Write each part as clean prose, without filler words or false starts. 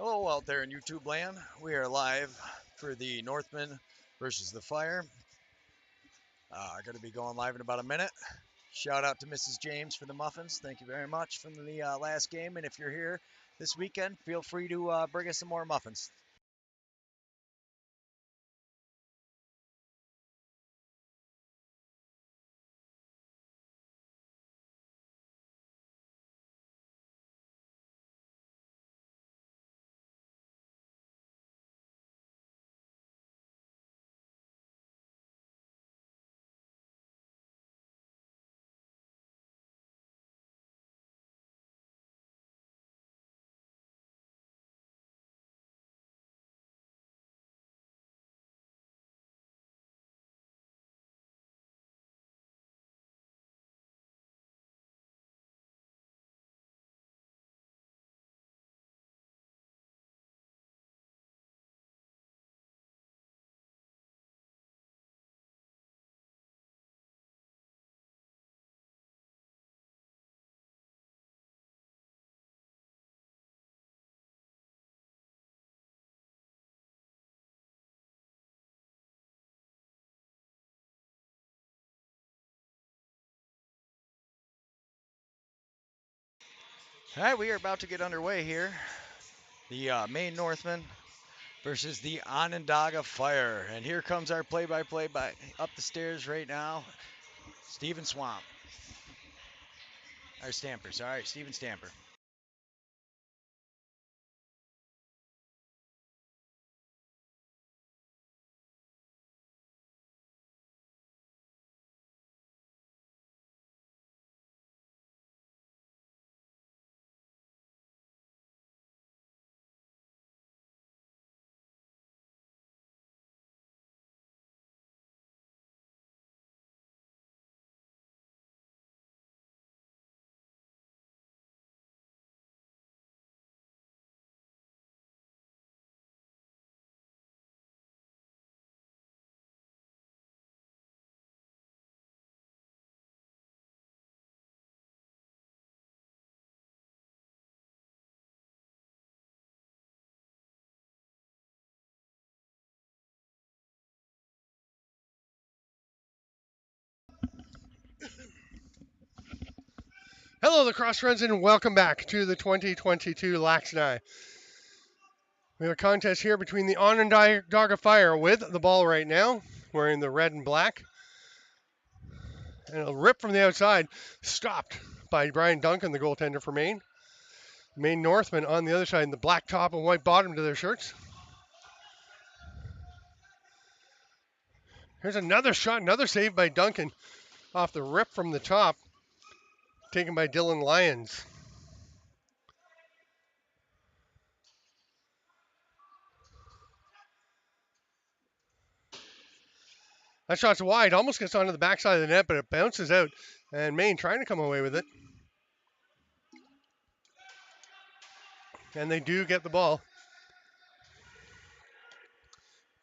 Hello out there in YouTube land. We are live for the Northmen versus the Fire. Going to be going live in about a minute. Shout out to Mrs. James for the muffins. Thank you very much from the last game. And if you're here this weekend, feel free to bring us some more muffins. All right, we are about to get underway here. The Maine Northmen versus the Onondaga Fire. And here comes our play-by-play up the stairs right now, Steven Swamp. Or Stamper, sorry, Steven Stamper. Hello, lacrosse friends, and welcome back to the 2022 LAXNAI. We have a contest here between the Onondaga Fire with the ball right now, wearing the red and black. And a rip from the outside, stopped by Brian Duncan, the goaltender for Maine. Maine Northmen on the other side in the black top and white bottom to their shirts. Here's another shot, another save by Duncan off the rip from the top, taken by Dylan Lyons. That shot's wide, almost gets onto the backside of the net, but it bounces out, and Maine trying to come away with it. And they do get the ball.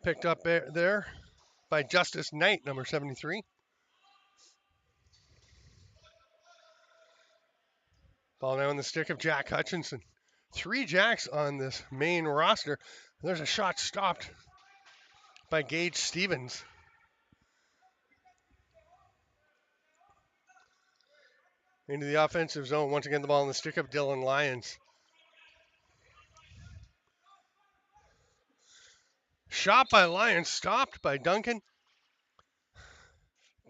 Picked up there by Justice Knight, number 73. Ball now in the stick of Jack Hutchinson. 3 Jacks on this Maine roster. There's a shot stopped by Gage Stevens. Into the offensive zone. Once again, the ball in the stick of Dylan Lyons. Shot by Lyons, stopped by Duncan.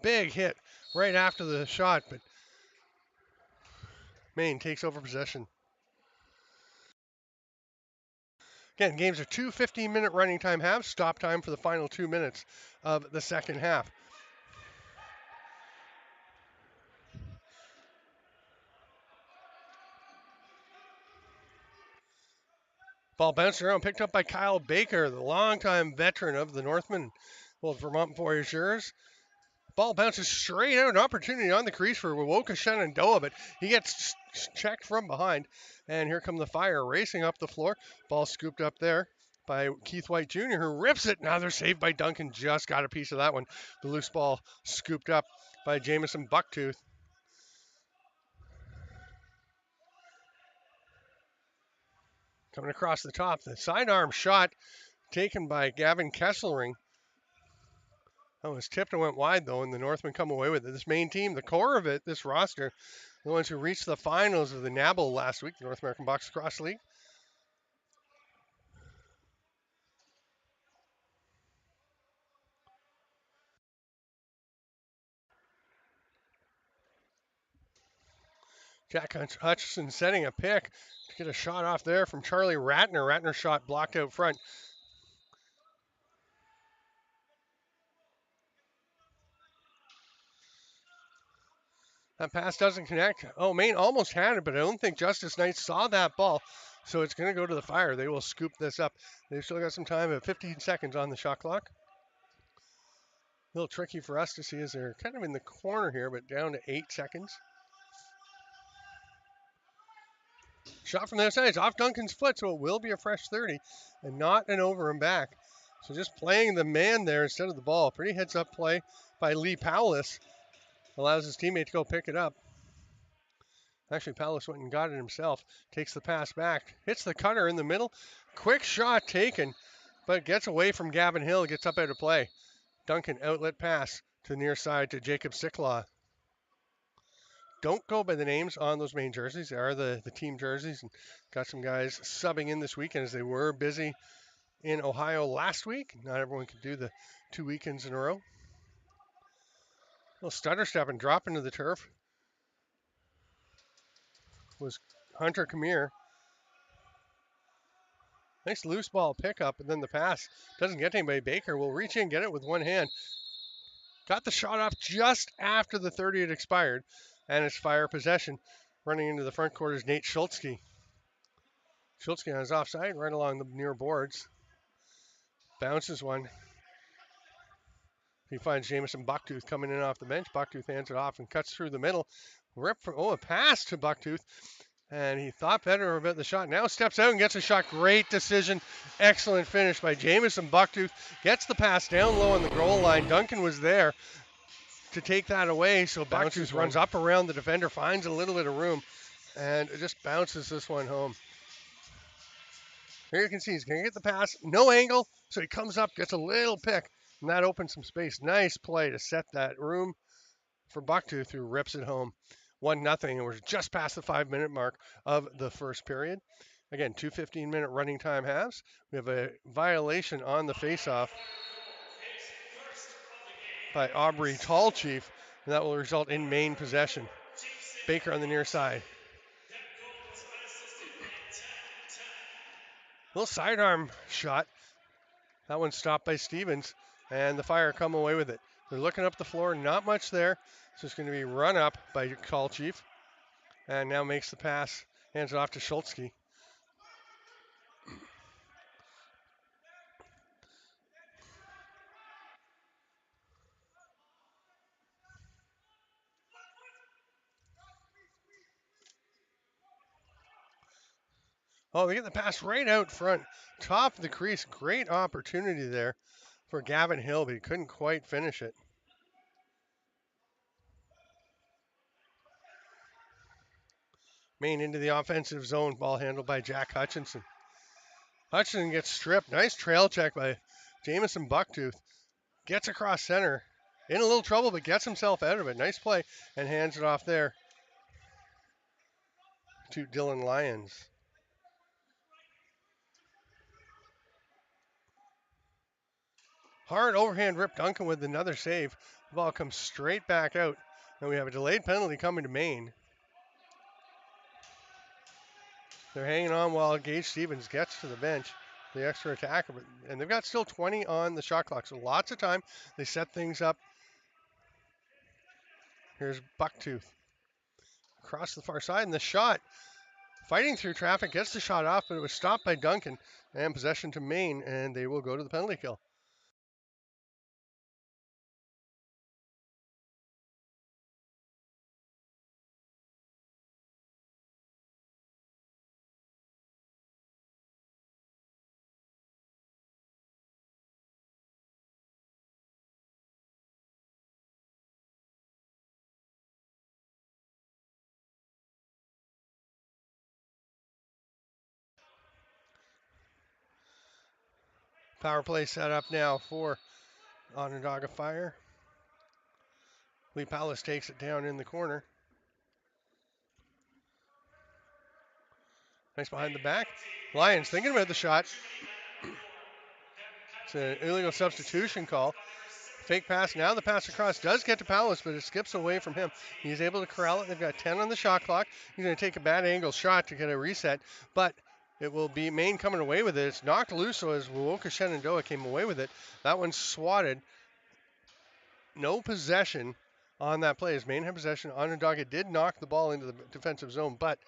Big hit right after the shot, but Maine takes over possession. Again, games are 2 15-minute running time halves. Stop time for the final 2 minutes of the second half. Ball bounced around, picked up by Kyle Baker, the longtime veteran of the Northmen, well, Vermont Voyageurs. Ball bounces straight out, an opportunity on the crease for Woka Shenandoah, but he gets checked from behind. And here come the Fire racing up the floor. Ball scooped up there by Keith White Jr., who rips it. Another save by Duncan, just got a piece of that one. The loose ball scooped up by Jamison Bucktooth. Coming across the top, the sidearm shot taken by Gavin Kesselring. That was tipped and went wide, though, and the Northmen come away with it. This Maine team, the core of it, this roster, the ones who reached the finals of the NABL last week, the North American Box Lacrosse League. Jack Hutchison setting a pick to get a shot off there from Charlie Ratner. Ratner's shot blocked out front. That pass doesn't connect. Oh, Maine almost had it, but I don't think Justice Knight saw that ball. So it's going to go to the Fire. They will scoop this up. They've still got some time at 15 seconds on the shot clock. A little tricky for us to see as they're kind of in the corner here, but down to 8 seconds. Shot from the outside. It's off Duncan's foot, so it will be a fresh 30 and not an over and back. So just playing the man there instead of the ball. Pretty heads-up play by Lee Powless. Allows his teammate to go pick it up. Actually, Powless went and got it himself. Takes the pass back. Hits the cutter in the middle. Quick shot taken, but gets away from Gavin Hill. Gets up out of play. Duncan outlet pass to the near side to Jacob Sicklaw. Don't go by the names on those Maine jerseys. They are the team jerseys. And got some guys subbing in this weekend as they were busy in Ohio last week. Not everyone could do the 2 weekends in a row. Little stutter step and drop into the turf was Hunter Kamir. Nice loose ball pickup, and then the pass doesn't get to anybody. Baker will reach in, get it with one hand. Got the shot off just after the 30 had expired, and it's Fire possession. Running into the front court is Nate Schultzke. Schultzke on his offside, right along the near boards. Bounces one. He finds Jamison Bucktooth coming in off the bench. Bucktooth hands it off and cuts through the middle. Rip from, a pass to Bucktooth. And he thought better about the shot. Now steps out and gets a shot. Great decision. Excellent finish by Jamison Bucktooth. Gets the pass down low on the goal line. Duncan was there to take that away. So Bucktooth runs up around the defender, finds a little bit of room, and just bounces this one home. Here you can see he's going to get the pass. No angle. So he comes up, gets a little pick, and that opens some space. Nice play to set that room for Bucktooth, who rips it home. 1-0, and we're just past the 5-minute mark of the first period. Again, 2 15-minute running time halves. We have a violation on the faceoff by Aubrey Tallchief, and that will result in Maine possession. Baker on the near side. Little sidearm shot. That one's stopped by Stevens, and the Fire come away with it. They're looking up the floor, not much there. So it's going to be run up by Tallchief. And now makes the pass, hands it off to Schultzke. Oh, they get the pass right out front, top of the crease. Great opportunity there for Gavin Hill, but he couldn't quite finish it. Maine into the offensive zone, ball handled by Jack Hutchinson. Hutchinson gets stripped. Nice trail check by Jamison Bucktooth. Gets across center. In a little trouble, but gets himself out of it. Nice play, and hands it off there to Dylan Lyons. Hard overhand rip Duncan with another save. The ball comes straight back out. And we have a delayed penalty coming to Maine. They're hanging on while Gage Stevens gets to the bench, the extra attacker. And they've got still 20 on the shot clock, so lots of time. They set things up. Here's Bucktooth. Across the far side, and the shot. Fighting through traffic, gets the shot off, but it was stopped by Duncan. And possession to Maine, and they will go to the penalty kill. Power play set up now for Onondaga Fire. Lee Palace takes it down in the corner. Nice behind the back. Lions thinking about the shot. It's an illegal substitution call. Fake pass. Now the pass across does get to Palace, but it skips away from him. He's able to corral it. They've got 10 on the shot clock. He's going to take a bad angle shot to get a reset, but it will be Maine coming away with it. It's knocked loose, so as Wowoka Shenandoah came away with it. That one's swatted. No possession on that play. As Maine had possession, Onondaga did knock the ball into the defensive zone, but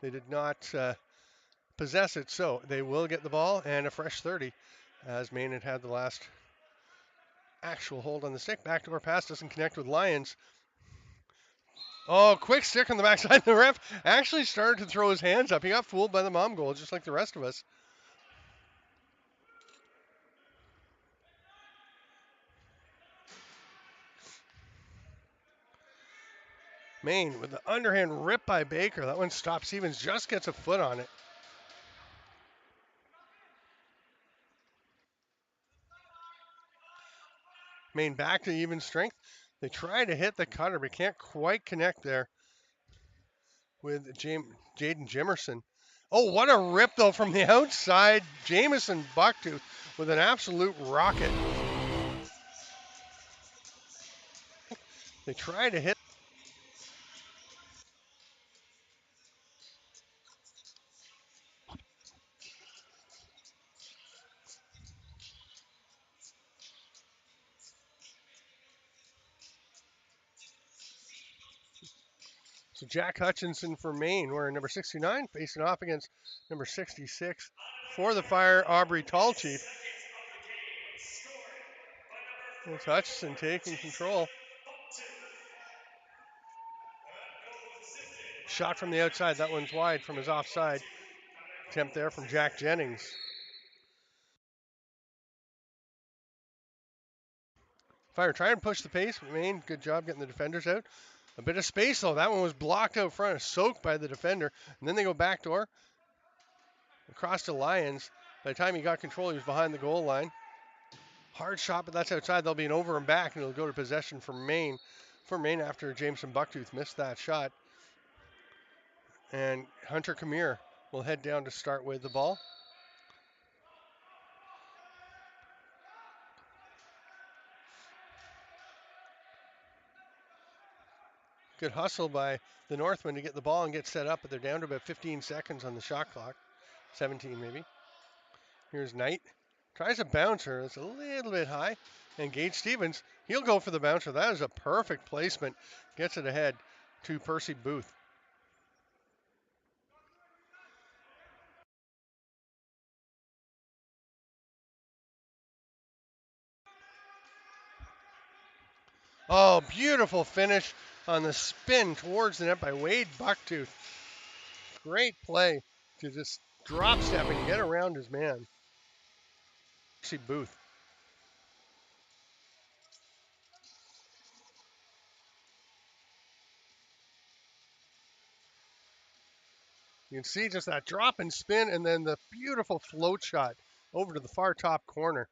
they did not possess it, so they will get the ball and a fresh 30 as Maine had the last actual hold on the stick. Backdoor pass doesn't connect with Lions. Oh, quick stick on the backside. The ref actually started to throw his hands up. He got fooled by the mom goal, just like the rest of us. Maine with the underhand rip by Baker. That one stops. Stevens just gets a foot on it. Maine back to even strength. They try to hit the cutter, but can't quite connect there with Jaden Jimerson. Oh, what a rip, though, from the outside. Jamison Bucktooth with an absolute rocket. They try to hit. So Jack Hutchinson for Maine, wearing number 69, facing off against number 66 for the Fire, Aubrey Tallchief. It's Hutchinson taking control. Shot from the outside. That one's wide from his offside. Attempt there from Jack Jennings. Fire trying to push the pace. Maine, good job getting the defenders out. A bit of space, though. That one was blocked out front, soaked by the defender. And then they go backdoor. Across to Lions. By the time he got control, he was behind the goal line. Hard shot, but that's outside. There'll be an over and back, and it'll go to possession for Maine. For Maine after Jameson Bucktooth missed that shot. And Hunter Kamir will head down to start with the ball. Good hustle by the Northmen to get the ball and get set up, but they're down to about 15 seconds on the shot clock. 17 maybe. Here's Knight. Tries a bouncer. It's a little bit high. And Gage Stevens, he'll go for the bouncer. That is a perfect placement. Gets it ahead to Percy Booth. Oh, beautiful finish on the spin towards the net by Wade Bucktooth. Great play to just drop step and get around his man. Percy Booth. You can see just that drop and spin and then the beautiful float shot over to the far top corner.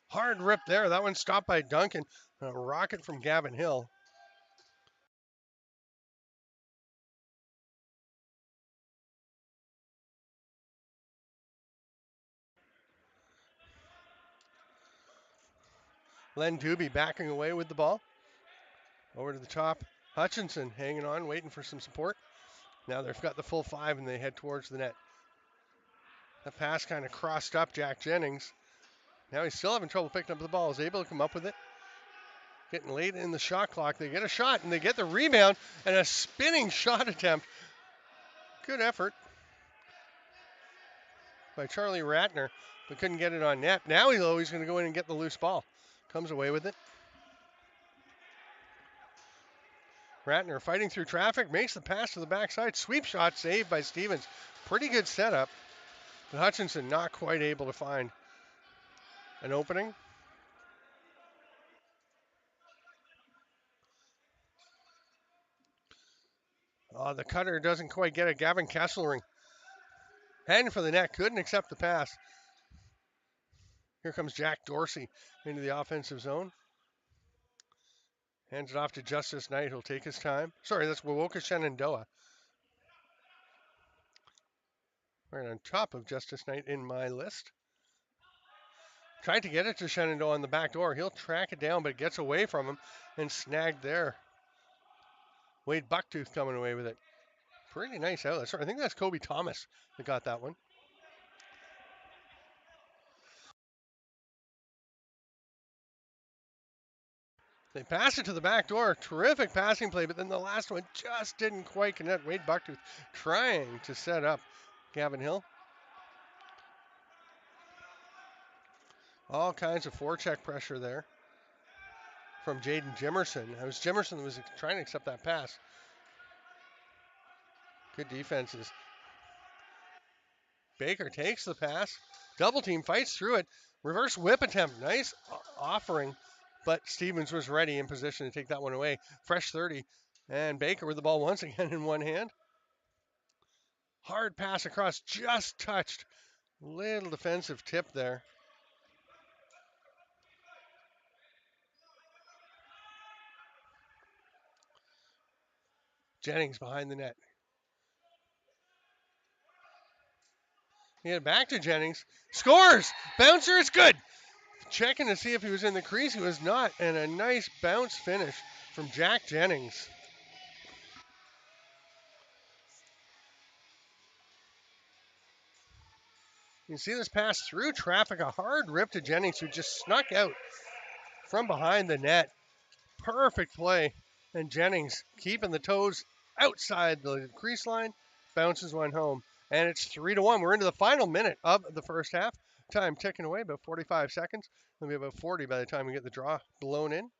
Hard rip there. That one stopped by Duncan. A rocket from Gavin Hill. Len Doobie backing away with the ball. Over to the top. Hutchinson hanging on, waiting for some support. Now they've got the full five and they head towards the net. The pass kind of crossed up Jack Jennings. Now he's still having trouble picking up the ball. He's able to come up with it. Getting late in the shot clock. They get a shot and they get the rebound and a spinning shot attempt. Good effort by Charlie Ratner, but couldn't get it on net. Now he's going to go in and get the loose ball. Comes away with it. Ratner fighting through traffic, makes the pass to the backside. Sweep shot saved by Stevens. Pretty good setup, but Hutchinson not quite able to find An opening. Oh, the cutter doesn't quite get it. Gavin Kesselring heading for the net. Couldn't accept the pass. Here comes Jack Dorsey into the offensive zone. Hands it off to Justice Knight. He'll take his time. Sorry, that's Wowoka Shenandoah. Right on top of Justice Knight in my list. Tried to get it to Shenandoah on the back door. He'll track it down, but it gets away from him and snagged there. Wade Bucktooth coming away with it. Pretty nice outlet. Sorry, I think that's Kobe Thomas that got that one. They pass it to the back door. Terrific passing play, but then the last one just didn't quite connect. Wade Bucktooth trying to set up Gavin Hill. All kinds of forecheck pressure there from Jaden Jimerson. It was Jimerson that was trying to accept that pass. Good defenses. Baker takes the pass. Double team fights through it. Reverse whip attempt. Nice offering, but Stevens was ready in position to take that one away. Fresh 30. And Baker with the ball once again in one hand. Hard pass across, just touched. Little defensive tip there. Jennings behind the net. He had back to Jennings. Scores! Bouncer is good. Checking to see if he was in the crease. He was not. And a nice bounce finish from Jack Jennings. You see this pass through traffic. A hard rip to Jennings, who just snuck out from behind the net. Perfect play. And Jennings keeping the toes outside the crease line. Bounces one home. And it's 3-1. We're into the final minute of the first half. Time ticking away, about 45 seconds. It'll be about 40 by the time we get the draw blown in.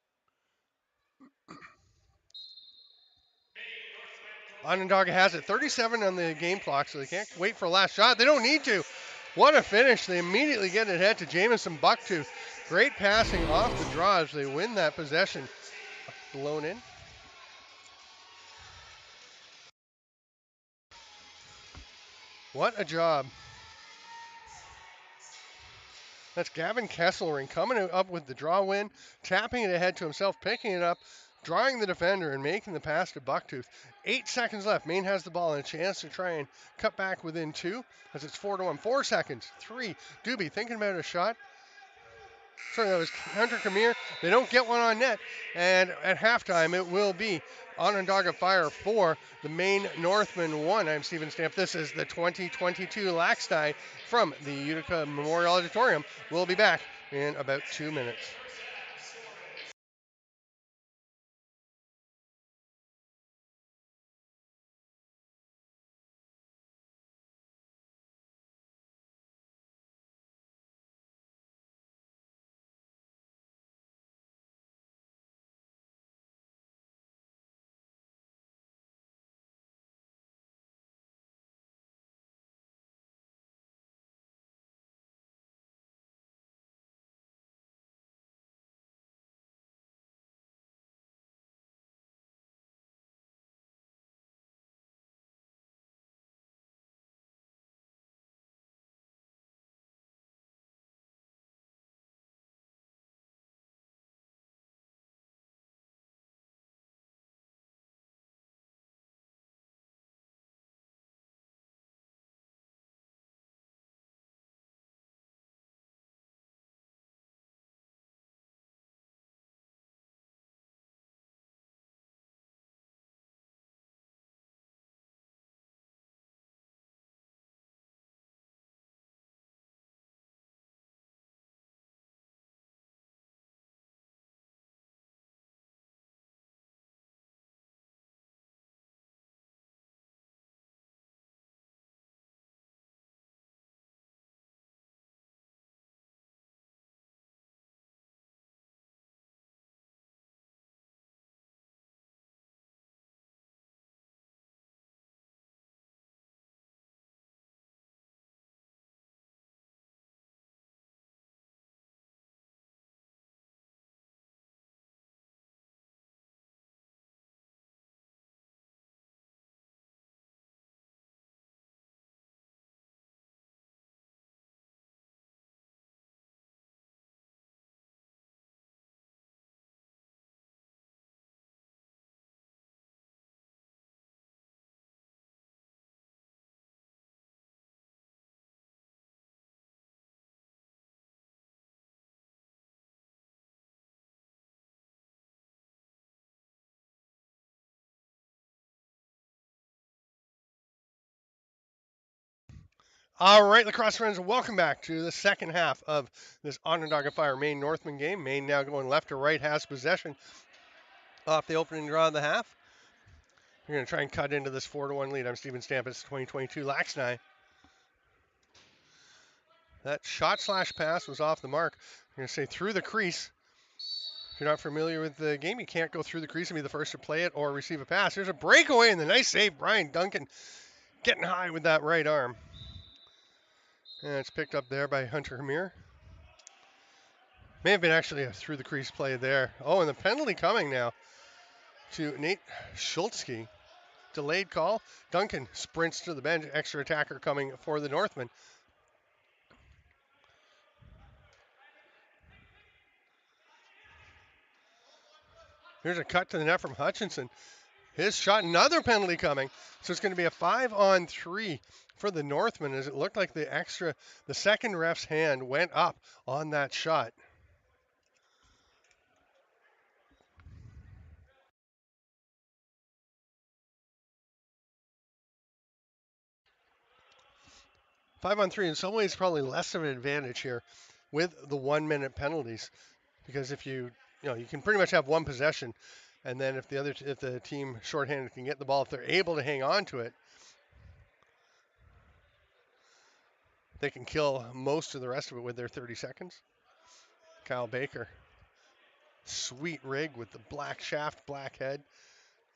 Onondaga has it. 37 on the game clock, so they can't wait for a last shot. They don't need to. What a finish. They immediately get it ahead to Jamison Bucktooth. Great passing off the draw as they win that possession. Blown in. What a job. That's Gavin Kesselring coming up with the draw win, tapping it ahead to himself, picking it up, drawing the defender, and making the pass to Bucktooth. 8 seconds left. Maine has the ball and a chance to try and cut back within 2 as it's 4-1. 4 seconds. 3. Doobie thinking about a shot. Sorry, that was Hunter Kamir. They don't get one on net. And at halftime, it will be Onondaga Fire 4, the Maine Northmen 1. I'm Steven Stamp. This is the 2022 LAXNAI from the Utica Memorial Auditorium. We'll be back in about 2 minutes. All right, lacrosse friends, welcome back to the second half of this Onondaga Fire Maine Northmen game. Maine now going left to right, has possession off the opening draw of the half. We're going to try and cut into this 4-1 lead. I'm Steven Stampis, 2022 LAXNAI. That shot/pass was off the mark. I'm going to say through the crease. If you're not familiar with the game, you can't go through the crease and be the first to play it or receive a pass. There's a breakaway and the nice save. Brian Duncan getting high with that right arm. And it's picked up there by Hunter Hamir. May have been actually a through the crease play there. Oh, and the penalty coming now to Nate Schultzke. Delayed call. Duncan sprints to the bench. Extra attacker coming for the Northmen. Here's a cut to the net from Hutchinson. His shot, another penalty coming. So it's going to be a 5-on-3 for the Northmen as it looked like the second ref's hand went up on that shot. Five on three, in some ways, probably less of an advantage here with the 1-minute penalties, because if you can pretty much have one possession, and then if the team shorthanded can get the ball, if they're able to hang on to it, they can kill most of the rest of it with their 30 seconds. Kyle Baker, sweet rig with the black shaft, black head,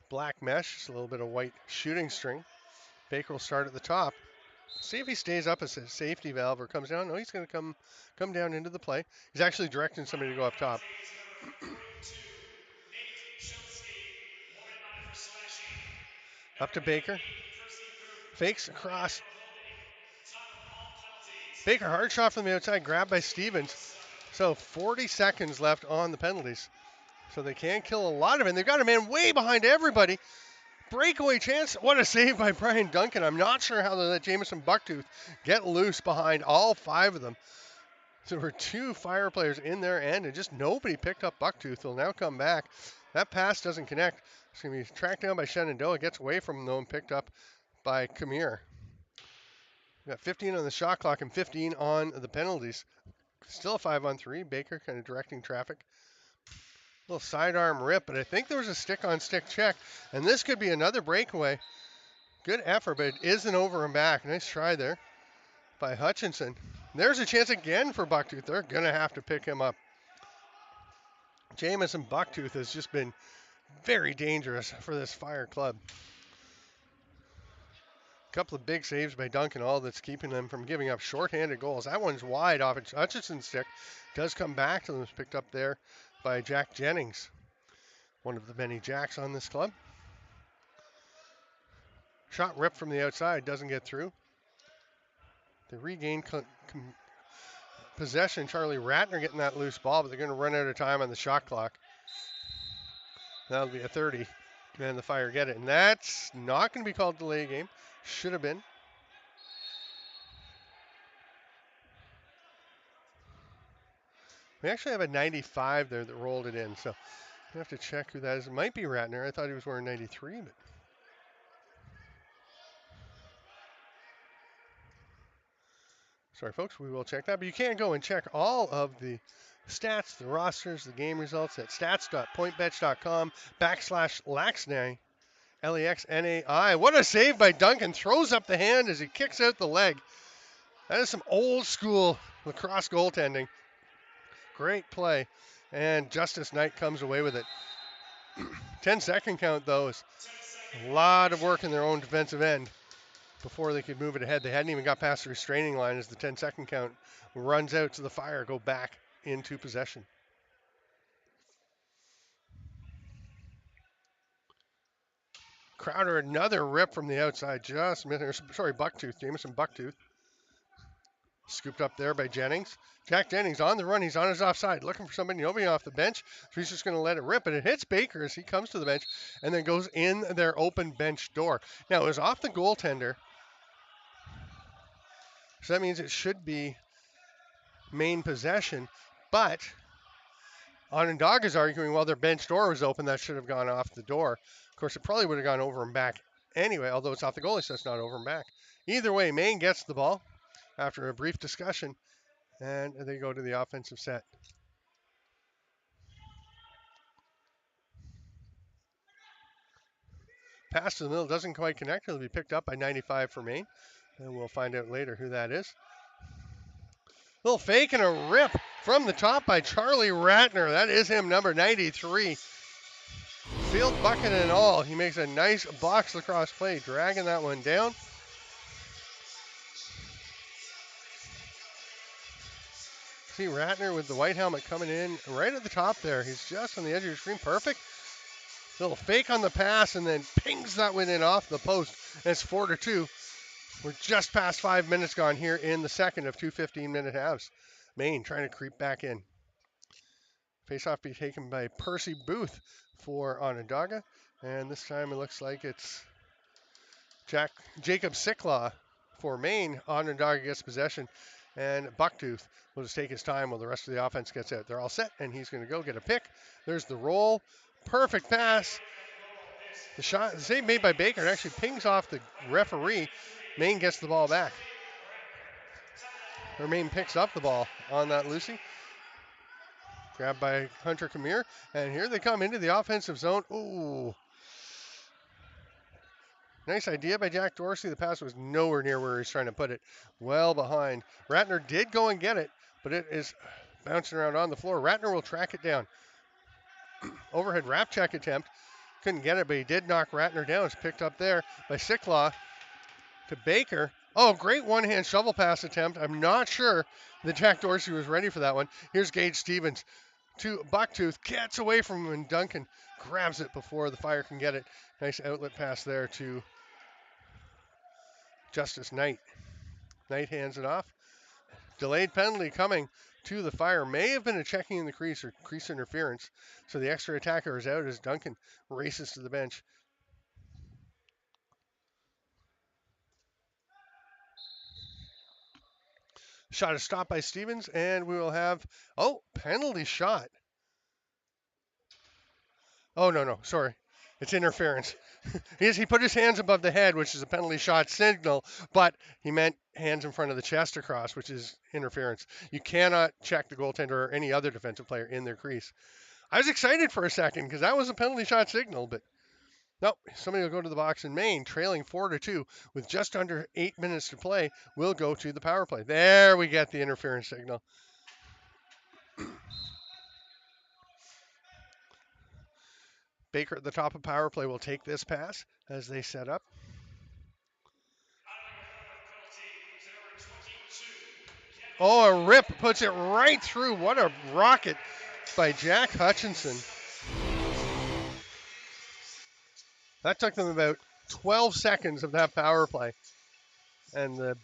black mesh, just a little bit of white shooting string. Baker will start at the top. See if he stays up as a safety valve or comes down. No, he's going to come down into the play. He's actually directing somebody to go up top. Up to Baker. Fakes across. Baker, hard shot from the outside, grabbed by Stevens. So 40 seconds left on the penalties. So they can kill a lot of it. And they've got a man way behind everybody. Breakaway chance. What a save by Brian Duncan. I'm not sure how they let Jamison Bucktooth get loose behind all 5 of them. So there were 2 Fire players in their end, and just nobody picked up Bucktooth. They'll now come back. That pass doesn't connect. It's going to be tracked down by Shenandoah. Gets away from him, though, and picked up by Kamir. We got 15 on the shot clock and 15 on the penalties. Still a 5-on-3. Baker kind of directing traffic. Little sidearm rip, but I think there was a stick-on-stick check, and this could be another breakaway. Good effort, but it isn't over and back. Nice try there by Hutchinson. There's a chance again for Bucktooth. They're going to have to pick him up. Jamison Bucktooth has just been very dangerous for this Fire club. A couple of big saves by Duncan, all that's keeping them from giving up shorthanded goals. That one's wide off Hutchinson's stick. Does come back to them. It's picked up there by Jack Jennings, one of the many Jacks on this club. Shot ripped from the outside, doesn't get through. They regain possession. Charlie Ratner getting that loose ball, but they're going to run out of time on the shot clock. That'll be a 30. And the Fire get it. And that's not going to be called delay game. Should have been. We actually have a 95 there that rolled it in, so I have to check who that is. It might be Ratner. I thought he was wearing 93, but sorry, folks. We will check that, but you can go and check all of the stats, the rosters, the game results at stats.pointbets.com/LAXNAI. LAXNAI. What a save by Duncan. Throws up the hand as he kicks out the leg. That is some old school lacrosse goaltending. Great play. And Justice Knight comes away with it. 10-second count, though, is a lot of work in their own defensive end before they could move it ahead. They hadn't even got past the restraining line as the 10-second count runs out to the Fire, go back into possession. Crowder, another rip from the outside. Bucktooth. Jamison Bucktooth. Scooped up there by Jennings. Jack Jennings on the run. He's on his offside, looking for somebody off the bench. So he's just going to let it rip, but it hits Baker as he comes to the bench and then goes in their open bench door. Now, it was off the goaltender. So that means it should be Maine possession, but Onondaga's arguing, well, their bench door was open, that should have gone off the door. Of course, it probably would have gone over and back anyway, although it's off the goalie, so it's not over and back. Either way, Maine gets the ball. after a brief discussion, and they go to the offensive set. Pass to the middle doesn't quite connect. It'll be picked up by 95 for Maine, and we'll find out later who that is. Little fake and a rip from the top by Charlie Ratner. That is him, number 93. Field bucket and all. He makes a nice box lacrosse play, dragging that one down. See Ratner with the white helmet coming in right at the top there. He's just on the edge of your screen. Perfect. Little fake on the pass and then pings that one in off the post. And it's 4-2. We're just past 5 minutes gone here in the second of two 15-minute halves. Maine trying to creep back in. Face-off be taken by Percy Booth for Onondaga. And this time it looks like it's Jacob Sicklaw for Maine. Onondaga gets possession. And Bucktooth will just take his time while the rest of the offense gets out. They're all set, and he's going to go get a pick. There's the roll. Perfect pass. The shot, the save made by Baker, it actually pings off the referee. Maine gets the ball back. Or Maine picks up the ball on that Lucy. Grabbed by Hunter Kamir. And here they come into the offensive zone. Ooh. Nice idea by Jack Dorsey. The pass was nowhere near where he's trying to put it. Well behind. Ratner did go and get it, but it is bouncing around on the floor. Ratner will track it down. Overhead wrap check attempt. Couldn't get it, but he did knock Ratner down. It's picked up there by Sicklaw to Baker. Oh, great one-hand shovel pass attempt. I'm not sure that Jack Dorsey was ready for that one. Here's Gage Stevens to Bucktooth. Gets away from him, and Duncan grabs it before the Fire can get it. Nice outlet pass there to Justice Knight. Knight hands it off. Delayed penalty coming to the Fire. May have been a checking in the crease or crease interference. So the extra attacker is out as Duncan races to the bench. Shot is stopped by Stevens, and we will have, penalty shot. Oh, no, sorry. It's interference. He put his hands above the head, which is a penalty shot signal, but he meant hands in front of the chest across, which is interference. You cannot check the goaltender or any other defensive player in their crease. I was excited for a second because that was a penalty shot signal, but nope. Somebody will go to the box in Maine, trailing 4-2 with just under 8 minutes to play. Will go to the power play. There we get the interference signal. Baker at the top of power play will take this pass as they set up. Oh, a rip puts it right through. What a rocket by Jack Hutchinson. That took them about 12 seconds of that power play. And the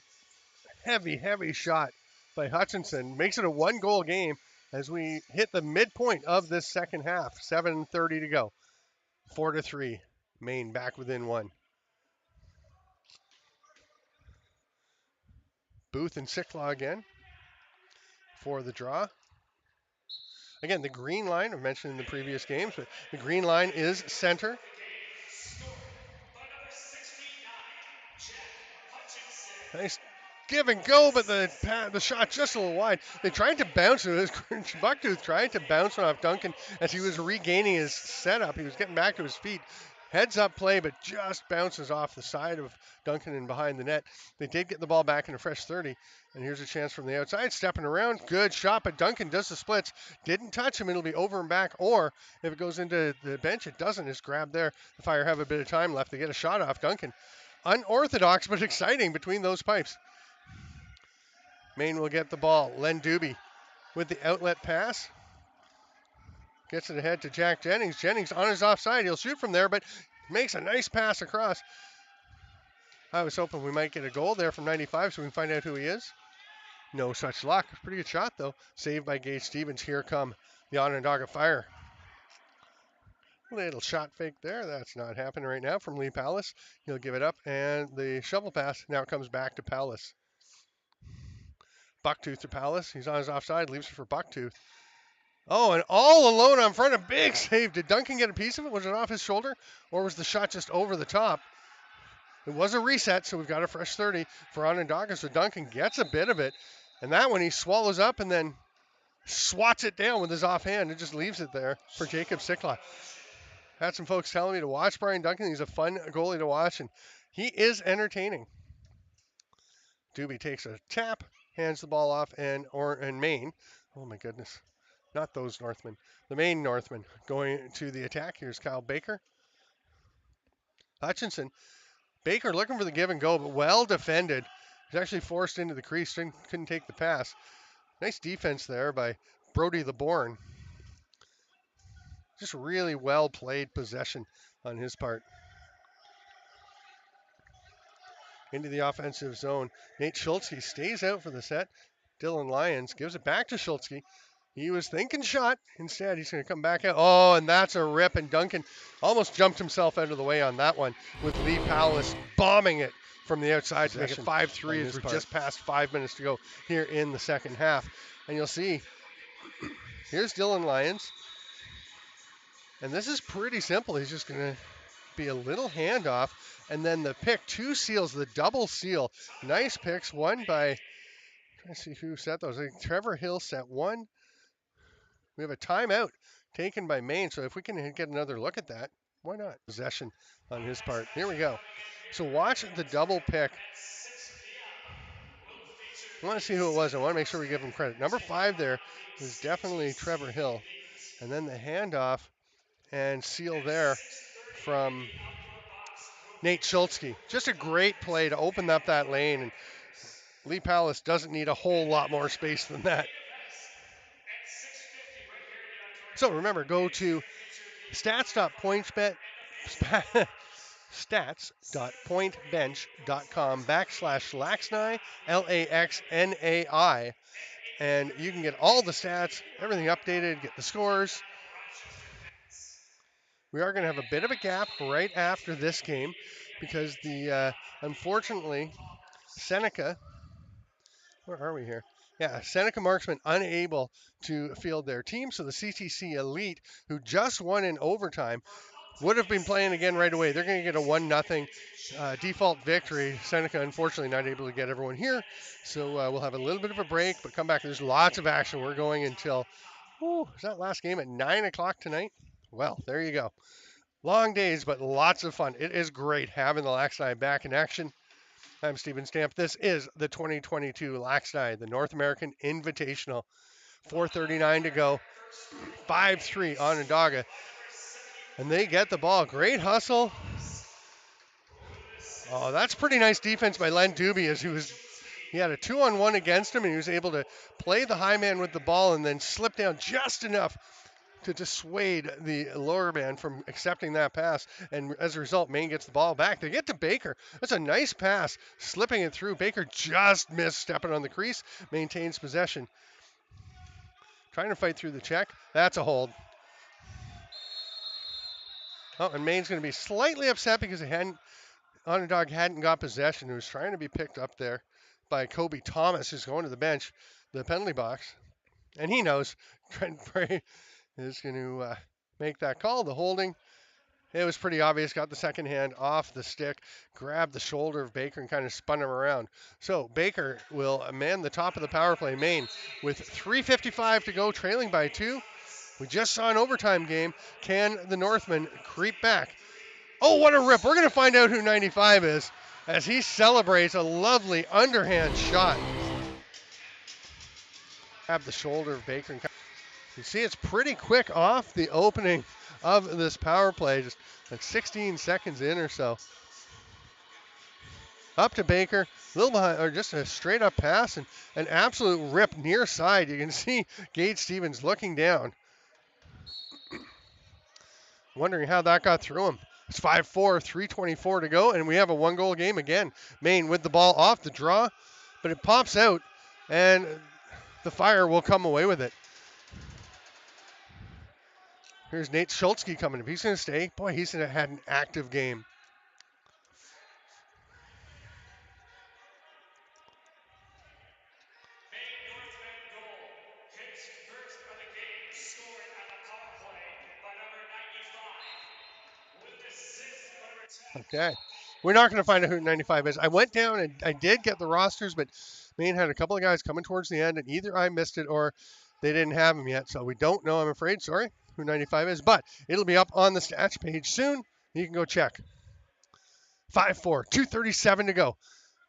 heavy shot by Hutchinson makes it a one-goal game as we hit the midpoint of this second half. 7:30 to go. 4-3. Maine back within one. Booth and Sicklaw again for the draw. Again, the green line, I've mentioned in the previous games, but the green line is center. Nice give and go, but the shot just a little wide. They tried to bounce it. Bucktooth tried to bounce it off Duncan as he was regaining his setup. He was getting back to his feet. Heads up play, but just bounces off the side of Duncan and behind the net. They did get the ball back in a fresh 30. And here's a chance from the outside, stepping around. Good shot, but Duncan does the splits. Didn't touch him. It'll be over and back. Or if it goes into the bench, it doesn't. It's grabbed there. The Fire have a bit of time left to get a shot off Duncan. Unorthodox, but exciting between those pipes. Maine will get the ball. Len Doobie with the outlet pass. Gets it ahead to Jack Jennings. Jennings on his offside. He'll shoot from there, but makes a nice pass across. I was hoping we might get a goal there from 95 so we can find out who he is. No such luck. Pretty good shot, though. Saved by Gage Stevens. Here come the Onondaga Fire. Little shot fake there. That's not happening right now from Lee Pallas. He'll give it up, and the shovel pass now comes back to Pallas. Bucktooth to Pallas. He's on his offside. Leaves it for Bucktooth. Oh, and all alone on front. A big save. Did Duncan get a piece of it? Was it off his shoulder? Or was the shot just over the top? It was a reset, so we've got a fresh 30 for Onondaga. So Duncan gets a bit of it. And that one he swallows up and then swats it down with his offhand and just leaves it there for Jacob Sikla. Had some folks telling me to watch Brian Duncan. He's a fun goalie to watch, and he is entertaining. Doobie takes a tap, hands the ball off, and Maine. Oh my goodness, not those Northmen. The Maine Northmen going to the attack. Here's Kyle Baker. Hutchinson. Baker looking for the give and go, but well defended. He's actually forced into the crease, couldn't take the pass. Nice defense there by Brody the Born. Just really well played possession on his part. Into the offensive zone. Nate Schultzke stays out for the set. Dylan Lyons gives it back to Schultzke. He was thinking shot. Instead, he's going to come back out. Oh, and that's a rip. And Duncan almost jumped himself out of the way on that one with Lee Powlis bombing it from the outside to make it 5-3 as we're just past 5 minutes to go here in the second half. And you'll see, here's Dylan Lyons. And this is pretty simple. He's just going to be a little handoff. And then the pick, 2 seals, the double seal. Nice picks, one by, trying to see who set those. I think Trevor Hill set one. We have a timeout taken by Maine, so if we can get another look at that, why not? Possession on his part. Here we go. So watch the double pick. I want to see who it was. I want to make sure we give him credit. Number 5 there was definitely Trevor Hill. And then the handoff and seal there from Nate Schultzke. Just a great play to open up that lane. And Lee Powlis doesn't need a whole lot more space than that. So remember, go to stats.pointbench.com/LAXNAI, LAXNAI, and you can get all the stats, everything updated, get the scores. We are going to have a bit of a gap right after this game because unfortunately, Seneca, where are we here? Yeah, Seneca Marksmen unable to field their team, so the CTC Elite, who just won in overtime, would have been playing again right away. They're going to get a 1-0 default victory. Seneca, unfortunately, not able to get everyone here, so we'll have a little bit of a break, but come back. There's lots of action. We're going until, is that last game at 9 o'clock tonight? Well, there you go. Long days, but lots of fun. It is great having the LAXNAI back in action. I'm Steven Stamp. This is the 2022 LAXNAI, the North American Invitational. 4:39 to go. 5-3 Onondaga. And they get the ball. Great hustle. Oh, that's pretty nice defense by Len Doobie as he had a 2-on-1 against him and he was able to play the high man with the ball and then slip down just enough to dissuade the lower man from accepting that pass. And as a result, Maine gets the ball back. They get to Baker. That's a nice pass, slipping it through. Baker just missed stepping on the crease, maintains possession. Trying to fight through the check. That's a hold. Oh, and Maine's going to be slightly upset because Onondaga hadn't got possession. It was trying to be picked up there by Kobe Thomas, who's going to the bench, the penalty box. And he knows Trent Bray is going to make that call. The holding, it was pretty obvious. Got the second hand off the stick, grabbed the shoulder of Baker and kind of spun him around. So Baker will man the top of the power play. Maine with 3:55 to go, trailing by 2. We just saw an overtime game. Can the Northmen creep back? Oh, what a rip. We're going to find out who 95 is as he celebrates a lovely underhand shot. Grab the shoulder of Baker. You see it's pretty quick off the opening of this power play, just like 16 seconds in or so. Up to Baker, a little behind, or just a straight up pass and an absolute rip near side. You can see Gage Stevens looking down, wondering how that got through him. It's 5-4, 3:24 to go, and we have a 1-goal game again. Maine with the ball off the draw, but it pops out, and the Fire will come away with it. Here's Nate Schultzke coming up. He's going to stay. Boy, he's had an active game. Okay. We're not going to find out who 95 is. I went down and I did get the rosters, but Maine had a couple of guys coming towards the end, and either I missed it or they didn't have them yet. So we don't know, I'm afraid. Sorry, who 95 is, but it'll be up on the stats page soon. You can go check. 5-4, 2:37 to go.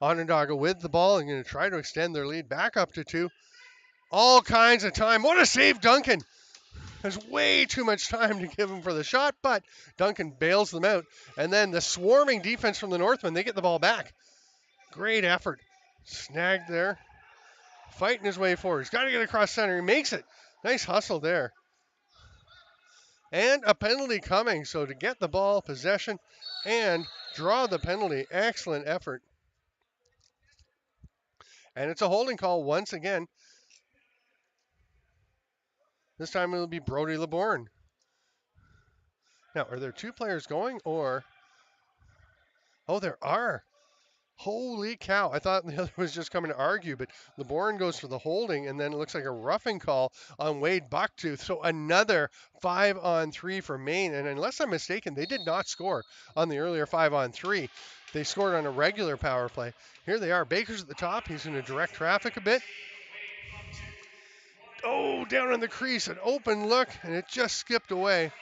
Onondaga with the ball and going to try to extend their lead back up to 2. All kinds of time. What a save, Duncan. There's way too much time to give him for the shot, but Duncan bails them out. And then the swarming defense from the Northmen, they get the ball back. Great effort. Snagged there. Fighting his way forward. He's got to get across center. He makes it. Nice hustle there. And a penalty coming. So to get the ball, possession, and draw the penalty. Excellent effort. And it's a holding call once again. This time it'll be Brody LeBourne. Now, are there 2 players going or? Oh, there are. Holy cow. I thought the other was just coming to argue, but LeBourne goes for the holding, and then it looks like a roughing call on Wade Bucktooth. So another 5-on-3 for Maine. And unless I'm mistaken, they did not score on the earlier 5-on-3. They scored on a regular power play. Here they are. Baker's at the top. He's going to direct traffic a bit. Oh, down on the crease, an open look, and it just skipped away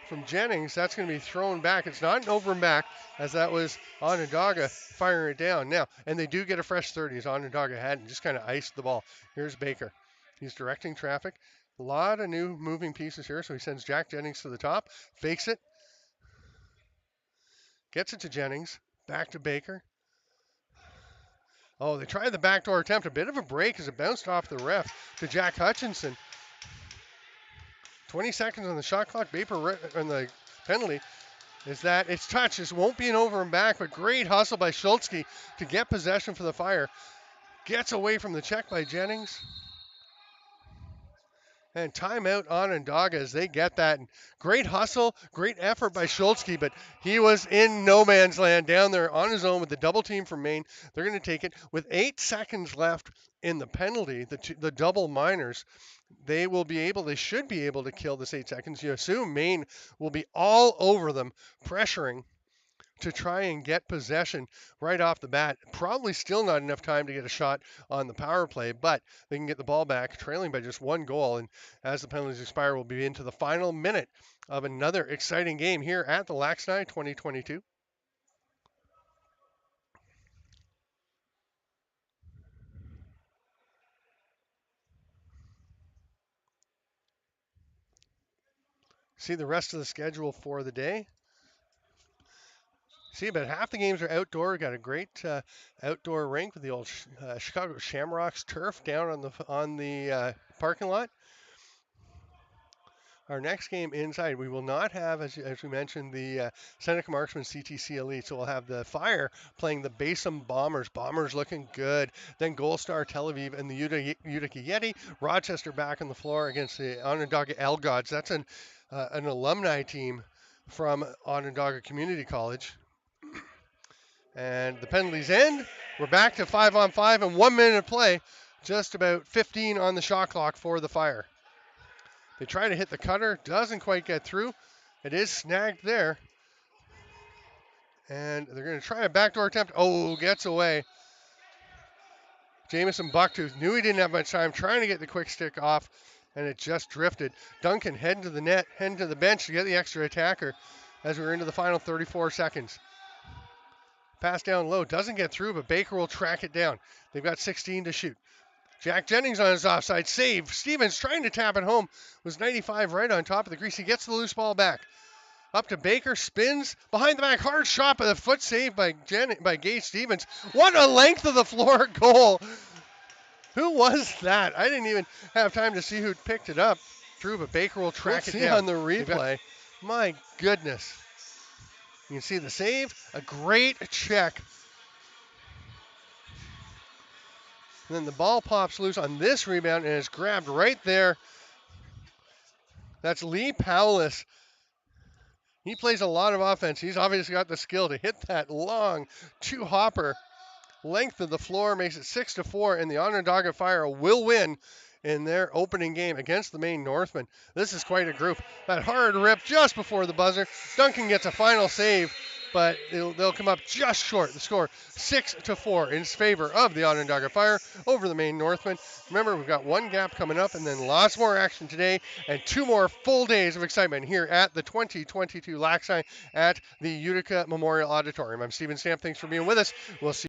from Jennings. That's going to be thrown back. It's not an over and back, as that was Onondaga firing it down. Now, and they do get a fresh 30, as Onondaga had and just kind of iced the ball. Here's Baker. He's directing traffic. A lot of new moving pieces here, so he sends Jack Jennings to the top, fakes it, gets it to Jennings, back to Baker. Oh, they tried the backdoor attempt. A bit of a break as it bounced off the ref to Jack Hutchinson. 20 seconds on the shot clock. Baker on the penalty is that it's touched. This won't be an over and back, but great hustle by Schultz to get possession for the Fire. Gets away from the check by Jennings. And timeout Onondaga as they get that. And great hustle, great effort by Schultz, but he was in no man's land down there on his own with the double team from Maine. They're going to take it with 8 seconds left in the penalty, the double minors. They should be able to kill this 8 seconds. You assume Maine will be all over them, pressuring to try and get possession right off the bat. Probably still not enough time to get a shot on the power play, but they can get the ball back, trailing by just 1 goal. And as the penalties expire, we'll be into the final minute of another exciting game here at the LAXNAI 2022. See the rest of the schedule for the day. See, about half the games are outdoor. We've got a great outdoor rink with the old Chicago Shamrocks turf down on the parking lot. Our next game inside, we will not have, as we mentioned, the Seneca Marksman CTC Elite. So we'll have the Fire playing the Basin Bombers. Bombers looking good. Then Gold Star Tel Aviv and the Utica Yeti. Rochester back on the floor against the Onondaga Elgods. That's an alumni team from Onondaga Community College. And the penalties end. We're back to 5-on-5 and 1 minute of play. Just about 15 on the shot clock for the Fire. They try to hit the cutter. Doesn't quite get through. It is snagged there. And they're going to try a backdoor attempt. Oh, gets away. Jamison Bucktooth knew he didn't have much time, trying to get the quick stick off, and it just drifted. Duncan heading to the net, heading to the bench to get the extra attacker as we're into the final 34 seconds. Pass down low, doesn't get through, but Baker will track it down. They've got 16 to shoot. Jack Jennings on his offside save. Stevens trying to tap it home. Was 95 right on top of the crease. He gets the loose ball back. Up to Baker, spins behind the back, hard shot by the foot save by Gage Stevens. What a length of the floor goal. Who was that? I didn't even have time to see who picked it up. Through, but Baker will track it down on the replay. My goodness. You can see the save, a great check. And then the ball pops loose on this rebound and is grabbed right there. That's Lee Powless. He plays a lot of offense. He's obviously got the skill to hit that long two-hopper. Length of the floor makes it 6-4, and the Onondaga Fire will win in their opening game against the Maine Northmen. This is quite a group. That hard rip just before the buzzer. Duncan gets a final save but they'll come up just short. The score 6-4 in favor of the Onondaga Fire over the Maine Northmen. Remember, we've got one gap coming up and then lots more action today and 2 more full days of excitement here at the 2022 LAXNAI at the Utica Memorial Auditorium. I'm Stephen Stamp. Thanks for being with us. We'll see